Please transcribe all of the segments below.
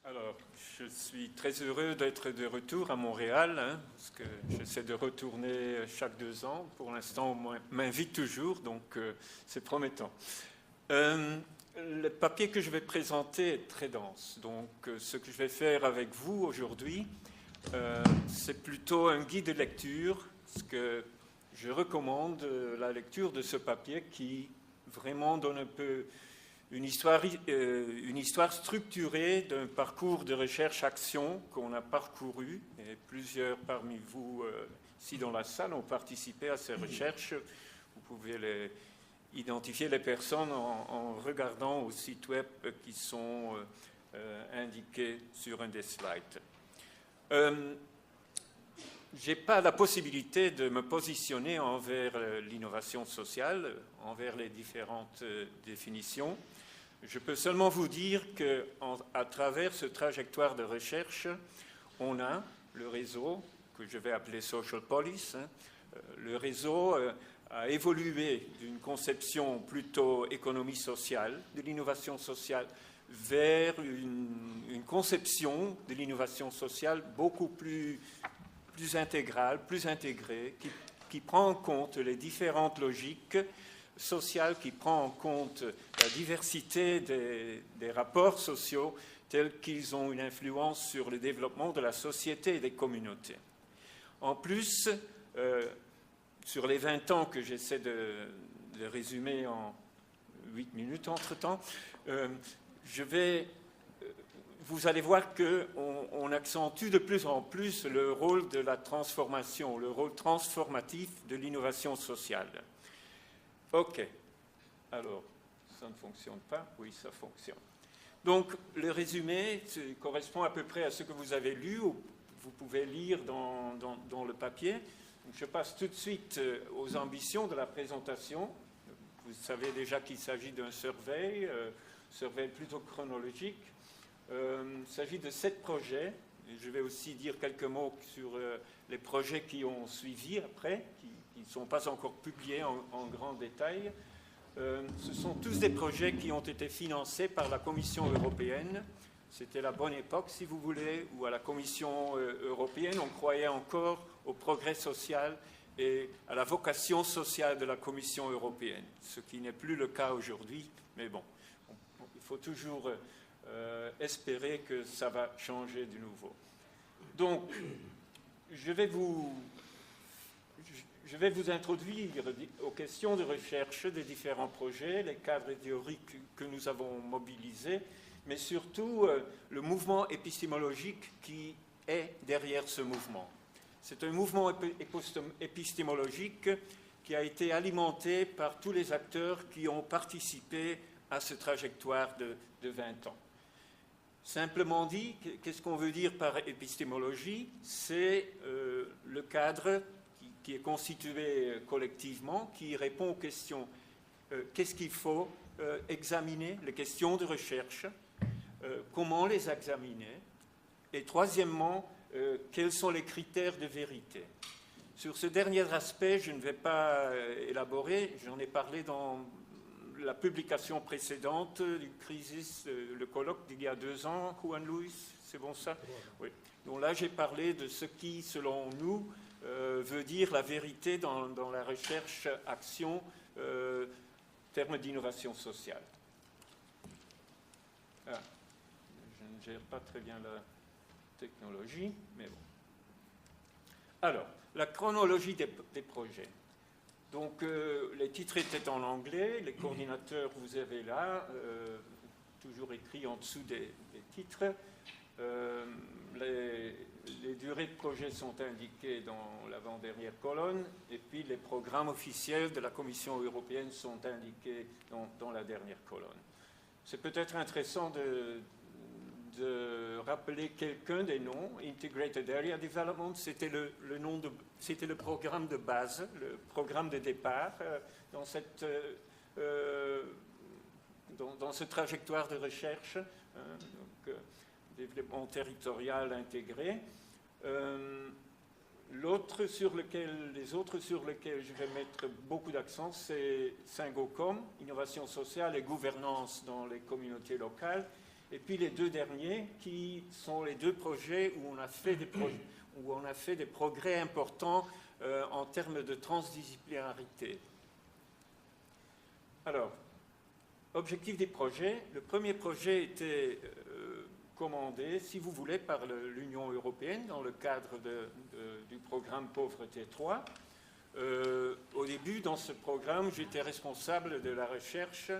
Alors, je suis très heureux d'être de retour à Montréal, parce que j'essaie de retourner chaque 2 ans. Pour l'instant, on m'invite toujours, donc c'est promettant. Le papier que je vais présenter est très dense, donc ce que je vais faire avec vous aujourd'hui, c'est plutôt un guide de lecture, parce que je recommande la lecture de ce papier qui vraiment donne un peu une histoire structurée d'un parcours de recherche-action qu'on a parcouru, et plusieurs parmi vous ici dans la salle ont participé à ces recherches. Vous pouvez identifier les personnes en regardant au site web qui sont indiqués sur un des slides. Je n'ai pas la possibilité de me positionner envers l'innovation sociale, envers les différentes définitions. Je peux seulement vous dire qu'à travers ce trajectoire de recherche, on a le réseau, que je vais appeler Social Police. Le réseau a évolué d'une conception plutôt économie sociale, de l'innovation sociale, vers une conception de l'innovation sociale beaucoup plus intégrale, plus intégrée, qui prend en compte les différentes logiques sociales, qui prend en compte la diversité des rapports sociaux tels qu'ils ont une influence sur le développement de la société et des communautés. En plus, sur les 20 ans que j'essaie de résumer en 8 minutes entre-temps, vous allez voir qu'on accentue de plus en plus le rôle de la transformation, le rôle transformatif de l'innovation sociale. OK. Alors, ça ne fonctionne pas? Oui, ça fonctionne. Donc, le résumé correspond à peu près à ce que vous avez lu ou vous pouvez lire dans le papier. Donc, je passe tout de suite aux ambitions de la présentation. Vous savez déjà qu'il s'agit d'un survey plutôt chronologique. Il s'agit de 7 projets. Je vais aussi dire quelques mots sur les projets qui ont suivi après, qui ne sont pas encore publiés en grand détail. Ce sont tous des projets qui ont été financés par la Commission européenne. C'était la bonne époque, si vous voulez, où à la Commission européenne, on croyait encore au progrès social et à la vocation sociale de la Commission européenne, ce qui n'est plus le cas aujourd'hui, mais bon, il faut toujours espérer que ça va changer de nouveau. Donc, je vais vous introduire aux questions de recherche des différents projets, les cadres théoriques que nous avons mobilisés, mais surtout le mouvement épistémologique qui est derrière ce mouvement. C'est un mouvement épistémologique qui a été alimenté par tous les acteurs qui ont participé à cette trajectoire de 20 ans. Simplement dit, qu'est-ce qu'on veut dire par épistémologie? C'est le cadre qui est constitué collectivement, qui répond aux questions qu'est-ce qu'il faut examiner, les questions de recherche, comment les examiner, et troisièmement, quels sont les critères de vérité. Sur ce dernier aspect, je ne vais pas élaborer, j'en ai parlé dans la publication précédente du Crisis, le colloque d'il y a 2 ans, Juan Luis, c'est bon ça? Oui. Donc là, j'ai parlé de ce qui, selon nous, veut dire la vérité dans la recherche-action, terme d'innovation sociale. Ah, je ne gère pas très bien la technologie, mais bon. Alors, la chronologie des projets. Donc, les titres étaient en anglais, les coordinateurs, vous avez là, toujours écrit en dessous des titres. Les durées de projet sont indiquées dans l'avant-dernière colonne, et puis les programmes officiels de la Commission européenne sont indiqués dans la dernière colonne. C'est peut-être intéressant de rappeler quelqu'un des noms. Integrated Area Development, c'était c'était le programme de base, le programme de départ dans cette trajectoire de recherche, donc, développement territorial intégré. Les autres sur lesquels je vais mettre beaucoup d'accent, c'est Syngocom, innovation sociale et gouvernance dans les communautés locales, Et puis les deux derniers, qui sont les deux projets où on a fait des progrès importants en termes de transdisciplinarité. Alors, objectif des projets. Le premier projet était commandé, si vous voulez, par l'Union européenne dans le cadre du programme Pauvreté 3. Au début, dans ce programme, j'étais responsable de la recherche,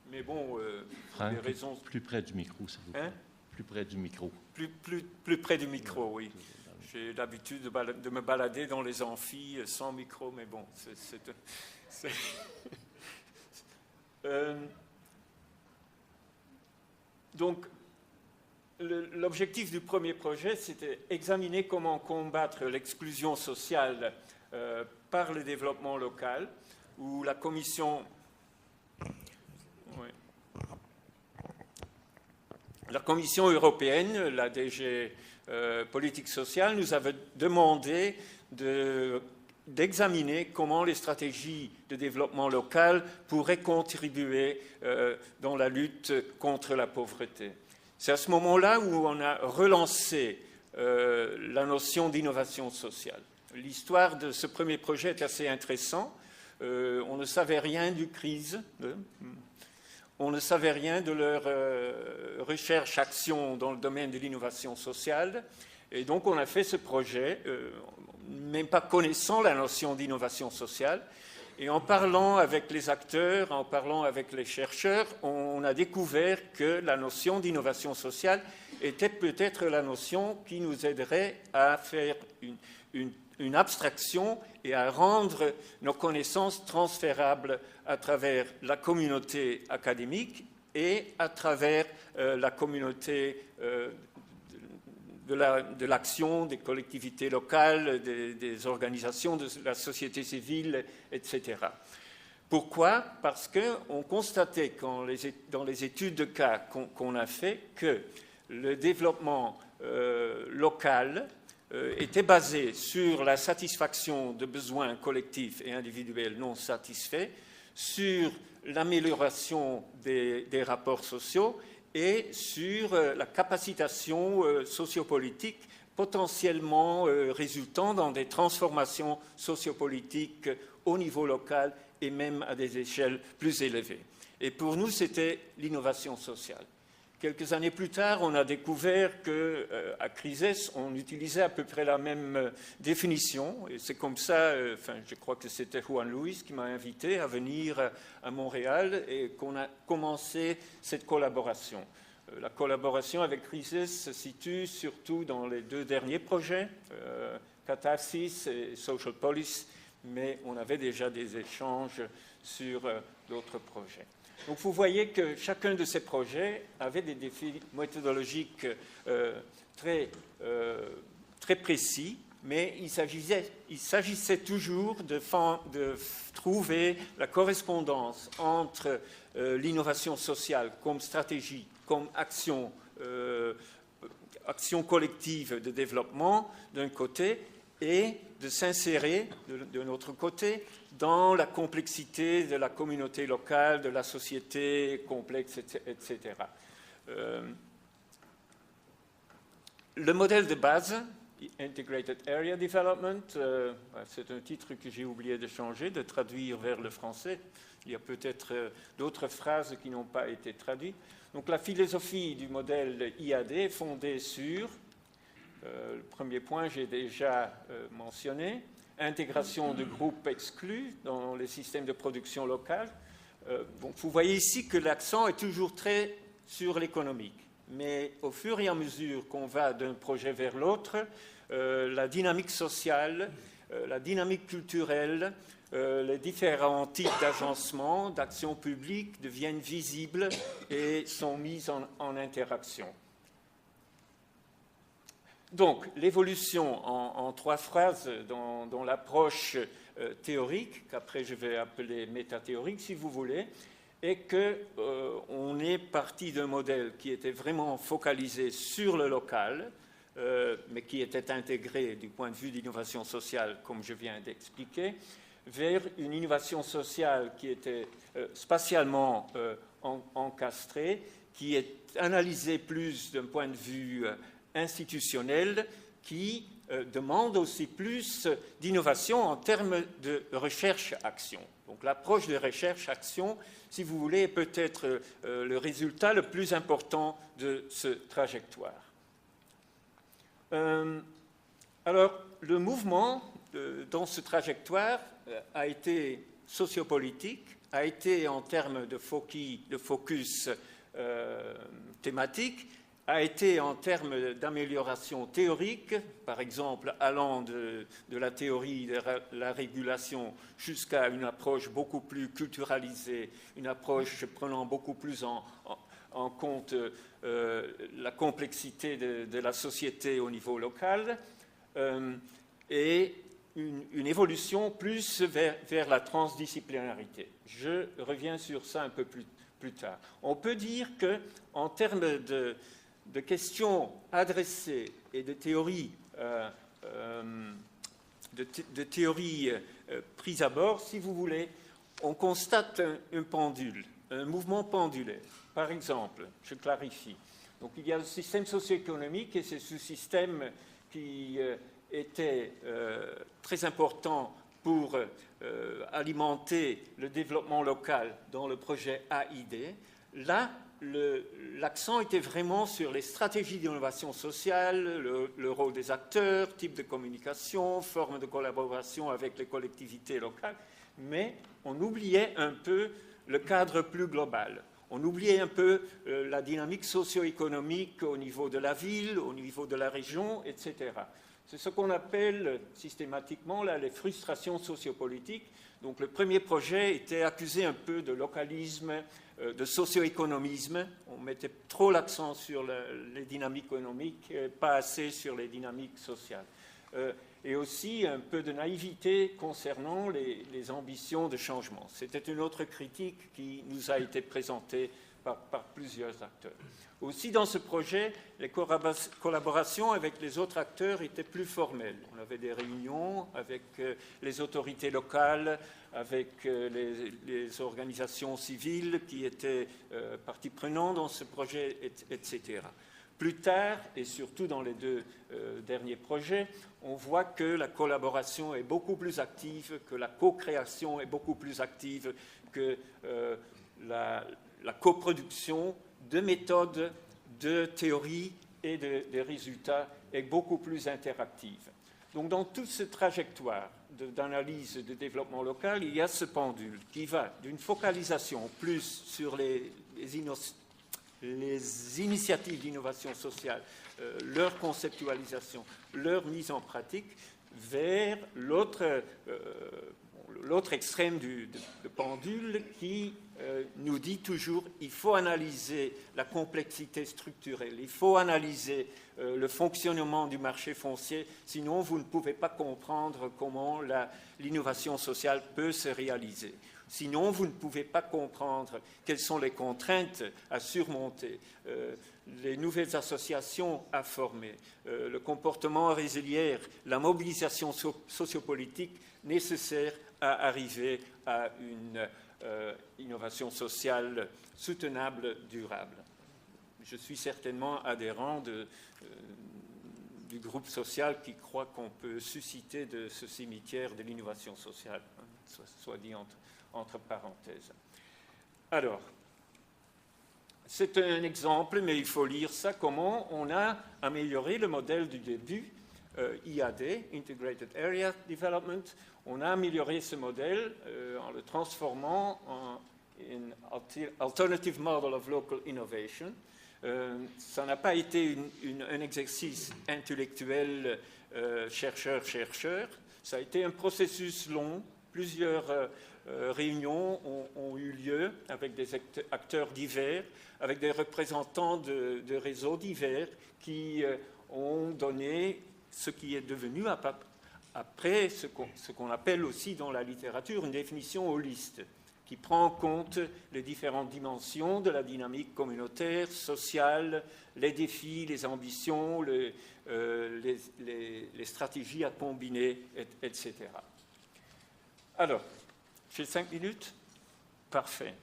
mais bon, Franck, des raisons... plus près du micro, s'il vous plaît. Plus près du micro. Plus près du micro, oui. J'ai l'habitude de me balader dans les amphis sans micro, mais bon, donc, l'objectif du premier projet, c'était examiner comment combattre l'exclusion sociale par le développement local, où la Commission... Oui. La Commission européenne, la DG politique sociale, nous avait demandé d'examiner comment les stratégies de développement local pourraient contribuer dans la lutte contre la pauvreté. C'est à ce moment-là où on a relancé la notion d'innovation sociale. L'histoire de ce premier projet est assez intéressante. On ne savait rien du crise. On ne savait rien de leur recherche-action dans le domaine de l'innovation sociale. Et donc, on a fait ce projet, même pas connaissant la notion d'innovation sociale. Et en parlant avec les acteurs, en parlant avec les chercheurs, on a découvert que la notion d'innovation sociale était peut-être la notion qui nous aiderait à faire une abstraction et à rendre nos connaissances transférables à travers la communauté académique et à travers la communauté de l'action des collectivités locales, des organisations de la société civile, etc. Pourquoi? Parce qu'on constatait dans les études de cas qu'on a fait que le développement local était basé sur la satisfaction de besoins collectifs et individuels non satisfaits, sur l'amélioration des rapports sociaux et sur la capacitation sociopolitique potentiellement résultant dans des transformations sociopolitiques au niveau local et même à des échelles plus élevées. Et pour nous, c'était l'innovation sociale. Quelques années plus tard, on a découvert qu'à Crises, on utilisait à peu près la même définition. Et c'est comme ça, je crois que c'était Juan Luis qui m'a invité à venir à Montréal et qu'on a commencé cette collaboration. La collaboration avec Crises se situe surtout dans les deux derniers projets, Catharsis et Social Police, mais on avait déjà des échanges sur d'autres projets. Donc vous voyez que chacun de ces projets avait des défis méthodologiques très précis, mais il s'agissait toujours de trouver la correspondance entre l'innovation sociale comme stratégie, comme action collective de développement d'un côté, et de s'insérer de notre côté dans la complexité de la communauté locale, de la société complexe, etc. Le modèle de base, Integrated Area Development, c'est un titre que j'ai oublié de changer, de traduire vers le français. Il y a peut-être d'autres phrases qui n'ont pas été traduites. Donc la philosophie du modèle IAD est fondée sur, le premier point j'ai déjà mentionné, intégration de groupes exclus dans les systèmes de production locale. Donc vous voyez ici que l'accent est toujours très sur l'économique. Mais au fur et à mesure qu'on va d'un projet vers l'autre, la dynamique sociale, la dynamique culturelle, les différents types d'agencement, d'action publique deviennent visibles et sont mis en interaction. Donc, l'évolution en trois phrases dans l'approche théorique, qu'après je vais appeler métathéorique si vous voulez, est qu'on est parti d'un modèle qui était vraiment focalisé sur le local, mais qui était intégré du point de vue d'innovation sociale, comme je viens d'expliquer, vers une innovation sociale qui était spatialement en encastré, qui est analysé plus d'un point de vue institutionnel, qui demande aussi plus d'innovation en termes de recherche-action. Donc l'approche de recherche-action, si vous voulez, est peut-être le résultat le plus important de ce trajectoire. Alors, le mouvement dans ce trajectoire a été sociopolitique, a été en termes de focus thématique, a été en termes d'amélioration théorique, par exemple allant de la théorie de la régulation jusqu'à une approche beaucoup plus culturalisée, une approche prenant beaucoup plus en compte la complexité de la société au niveau local, et une évolution plus vers la transdisciplinarité. Je reviens sur ça un peu plus tard. On peut dire qu'en termes de questions adressées et de théories, prises à bord, si vous voulez, on constate un pendule, un mouvement pendulaire. Par exemple, je clarifie. Donc, il y a le système socio-économique et ces sous-systèmes qui étaient très importants pour alimenter le développement local dans le projet AID. Là, l'accent était vraiment sur les stratégies d'innovation sociale, le rôle des acteurs, type de communication, forme de collaboration avec les collectivités locales, mais on oubliait un peu le cadre plus global. On oubliait un peu la dynamique socio-économique au niveau de la ville, au niveau de la région, etc. C'est ce qu'on appelle systématiquement là, les frustrations sociopolitiques. Donc le premier projet était accusé un peu de localisme, de socio-économisme. On mettait trop l'accent sur les dynamiques économiques, pas assez sur les dynamiques sociales. Et aussi un peu de naïveté concernant les ambitions de changement. C'était une autre critique qui nous a été présentée par plusieurs acteurs. Aussi, dans ce projet, les collaborations avec les autres acteurs étaient plus formelles. On avait des réunions avec les autorités locales, avec les organisations civiles qui étaient partie prenante dans ce projet, etc. Plus tard, et surtout dans les deux derniers projets, on voit que la collaboration est beaucoup plus active, que la co-création est beaucoup plus active, que la coproduction de méthodes, de théories et de résultats est beaucoup plus interactive. Donc, dans toute cette trajectoire d'analyse de développement local, il y a ce pendule qui va d'une focalisation plus sur les initiatives d'innovation sociale, leur conceptualisation, leur mise en pratique, vers l'autre extrême de pendule qui nous dit toujours il faut analyser la complexité structurelle, il faut analyser le fonctionnement du marché foncier, sinon vous ne pouvez pas comprendre comment l'innovation sociale peut se réaliser. Sinon, vous ne pouvez pas comprendre quelles sont les contraintes à surmonter, les nouvelles associations à former, le comportement résiliaire, la mobilisation sociopolitique nécessaire à arriver à une innovation sociale soutenable, durable. Je suis certainement adhérent du groupe social qui croit qu'on peut susciter de ce cimetière de l'innovation sociale, soit dit entre parenthèses. Alors, c'est un exemple, mais il faut lire ça, comment on a amélioré le modèle du début, IAD, Integrated Area Development. On a amélioré ce modèle en le transformant en Alternative Model of Local Innovation. Ça n'a pas été un exercice intellectuel chercheur-chercheur, ça a été un processus long, plusieurs réunions ont eu lieu avec des acteurs divers, avec des représentants de réseaux divers qui ont donné ce qui est devenu après ce qu'on appelle aussi dans la littérature une définition holiste, qui prend en compte les différentes dimensions de la dynamique communautaire, sociale, les défis, les ambitions, les stratégies à combiner, etc. Alors, j'ai 5 minutes? Parfait.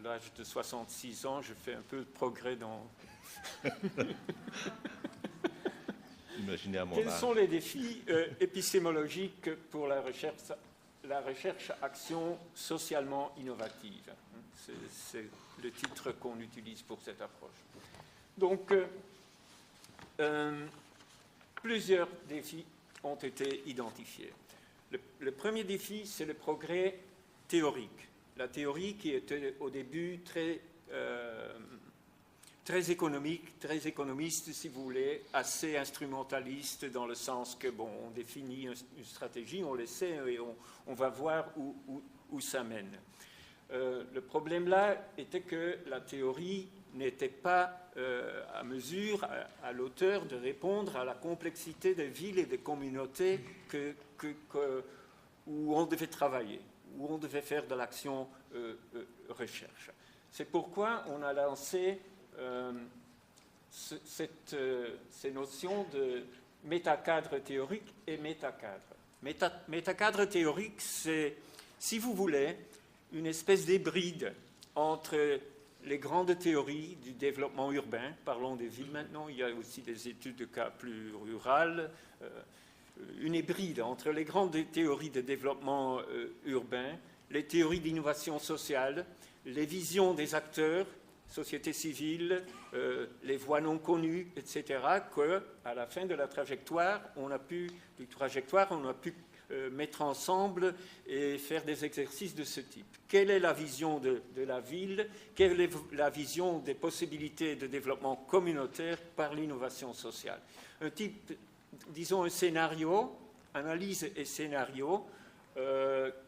l'âge de 66 ans, je fais un peu de progrès dans... Imaginez à mon Quels âge. sont les défis épistémologiques pour la recherche action socialement innovative? C'est le titre qu'on utilise pour cette approche. Donc, plusieurs défis ont été identifiés. Le premier défi, c'est le progrès théorique. La théorie qui était au début très économique, très économiste, si vous voulez, assez instrumentaliste dans le sens que, bon, on définit une stratégie, on l'essaie et on va voir où ça mène. Le problème là était que la théorie n'était pas à mesure, à l'auteur, de répondre à la complexité des villes et des communautés où on devait travailler, où on devait faire de l'action recherche. C'est pourquoi on a lancé ces notions de métacadre théorique et métacadre. Métacadre théorique, c'est, si vous voulez, une espèce d'hybride entre les grandes théories du développement urbain, parlons des villes maintenant, il y a aussi des études de cas plus rurales, une hybride entre les grandes théories de développement urbain, les théories d'innovation sociale, les visions des acteurs, société civile, les voies non connues, etc., qu'à la fin de la trajectoire, on a pu mettre ensemble et faire des exercices de ce type. Quelle est la vision de la ville? Quelle est la vision des possibilités de développement communautaire par l'innovation sociale? Un type, disons un scénario, analyse et scénario,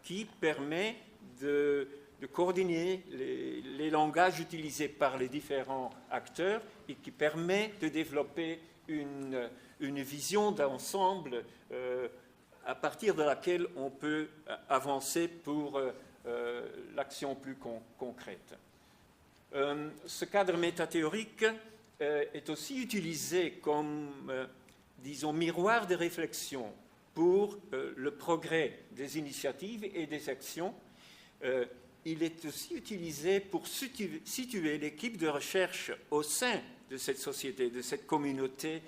qui permet de coordonner les langages utilisés par les différents acteurs et qui permet de développer une vision d'ensemble à partir de laquelle on peut avancer pour l'action plus concrète. Ce cadre métathéorique est aussi utilisé comme, disons, miroir de réflexion pour le progrès des initiatives et des actions. Il est aussi utilisé pour situer l'équipe de recherche au sein de cette société, de cette communauté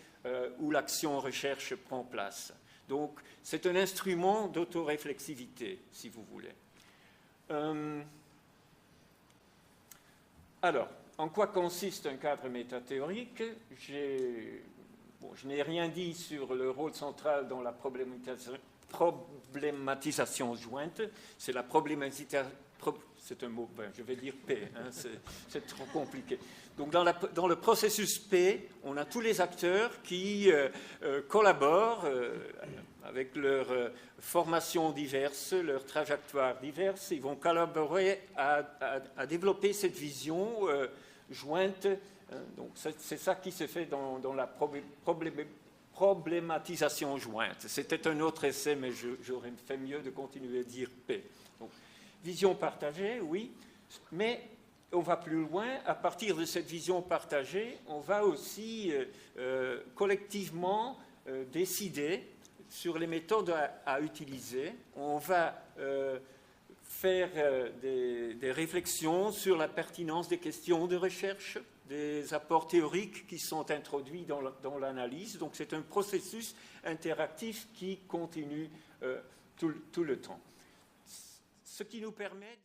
où l'action recherche prend place. Donc, c'est un instrument d'autoréflexivité, si vous voulez. Alors, en quoi consiste un cadre métathéorique? Je n'ai rien dit sur le rôle central dans la problématisation jointe. C'est la problématisation... C'est un mot, je vais dire P, hein, c'est trop compliqué. Donc dans le processus P, on a tous les acteurs qui collaborent avec leurs formations diverses, leurs trajectoires diverses. Ils vont collaborer à développer cette vision jointe. Donc c'est ça qui se fait dans la problématisation jointe. C'était un autre essai, mais j'aurais fait mieux de continuer à dire P. Donc, vision partagée, oui, mais on va plus loin. À partir de cette vision partagée, on va aussi collectivement décider sur les méthodes à utiliser. On va faire des réflexions sur la pertinence des questions de recherche, des apports théoriques qui sont introduits dans l'analyse. Donc c'est un processus interactif qui continue tout le temps. Ce qui nous permet